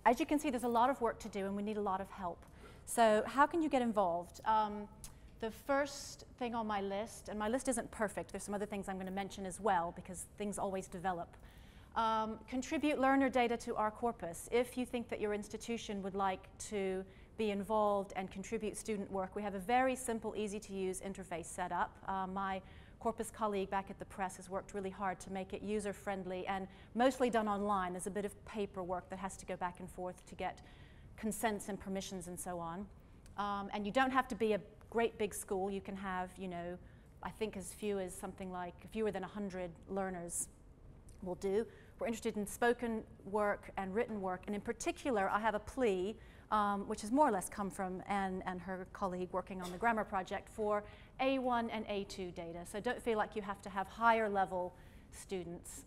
as you can see, there's a lot of work to do and we need a lot of help. So how can you get involved? The first thing on my list, and my list isn't perfect, there's some other things I'm going to mention as well because things always develop. Contribute learner data to our corpus. If you think that your institution would like to be involved and contribute student work, we have a very simple, easy to use interface set up. My corpus colleague back at the press has worked really hard to make it user friendly and mostly done online. There's a bit of paperwork that has to go back and forth to get consents and permissions and so on. And you don't have to be a great big school. You can have, you know, I think as few as something like fewer than 100 learners will do. We're interested in spoken work and written work, and in particular I have a plea which has more or less come from Anne and her colleague working on the grammar project for A1 and A2 data. So don't feel like you have to have higher level students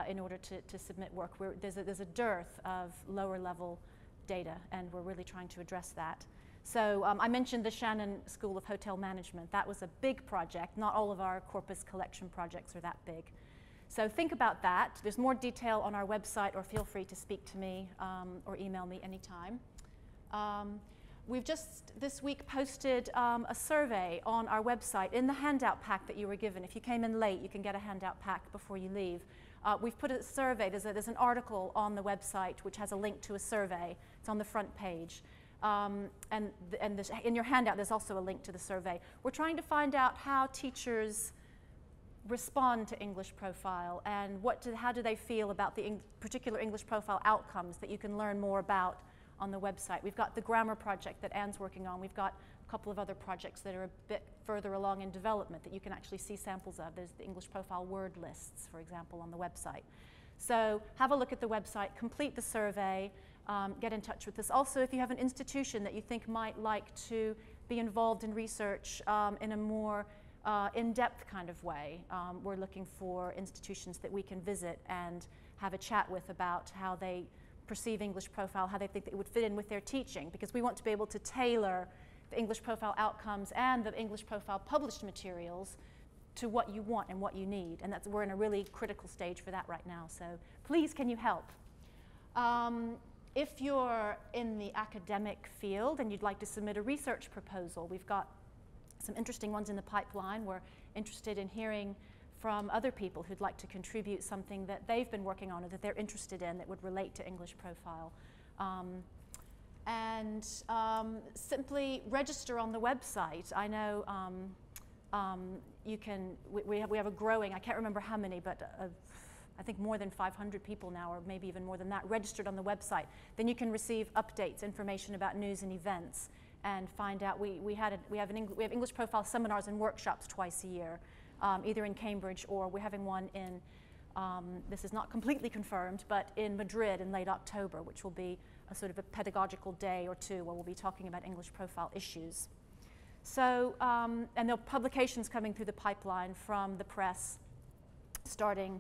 in order to submit work. There's a dearth of lower level data, and we're really trying to address that. So I mentioned the Shannon School of Hotel Management. That was a big project. Not all of our corpus collection projects are that big. So think about that. There's more detail on our website, or feel free to speak to me or email me anytime. We've just this week posted a survey on our website in the handout pack that you were given. If you came in late, you can get a handout pack before you leave. We've put a survey. There's an article on the website which has a link to a survey. It's on the front page. In your handout, there's also a link to the survey. We're trying to find out how teachers respond to English profile and how do they feel about the particular English profile outcomes that you can learn more about on the website. We've got the grammar project that Anne's working on. We've got a couple of other projects that are a bit further along in development that you can actually see samples of. There's the English profile word lists, for example, on the website. So have a look at the website, complete the survey, get in touch with us. Also, if you have an institution that you think might like to be involved in research in a more in-depth kind of way, we're looking for institutions that we can visit and have a chat with about how they perceive English profile, how they think that it would fit in with their teaching, because we want to be able to tailor the English profile outcomes and the English profile published materials to what you want and what you need. And we're in a really critical stage for that right now. So please, can you help? If you're in the academic field and you'd like to submit a research proposal, we've got some interesting ones in the pipeline. We're interested in hearing from other people who'd like to contribute something that they've been working on or that they're interested in that would relate to English profile. Simply register on the website. I know we have a growing, I can't remember how many, but I think more than 500 people now, or maybe even more than that, registered on the website. Then you can receive updates, information about news and events, and find out. We have English profile seminars and workshops twice a year, either in Cambridge or we're having one in, this is not completely confirmed, but in Madrid in late October, which will be a sort of a pedagogical day or two where we'll be talking about English profile issues. So, and there are publications coming through the pipeline from the press starting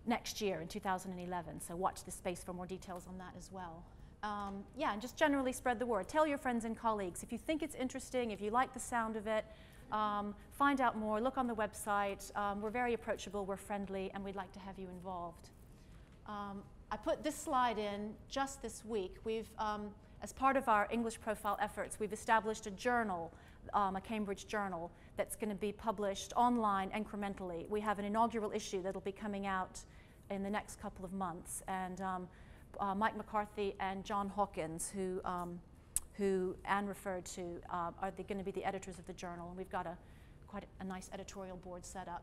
next year in 2011, so watch this space for more details on that as well. Yeah, and just generally spread the word. Tell your friends and colleagues. If you think it's interesting, if you like the sound of it, find out more, look on the website. We're very approachable, we're friendly, and we'd like to have you involved. I put this slide in just this week. We've, as part of our English profile efforts, we've established a journal, a Cambridge journal, that's going to be published online incrementally. We have an inaugural issue that'll be coming out in the next couple of months, and Mike McCarthy and John Hawkins, who Anne referred to, are going to be the editors of the journal, and we've got quite a nice editorial board set up.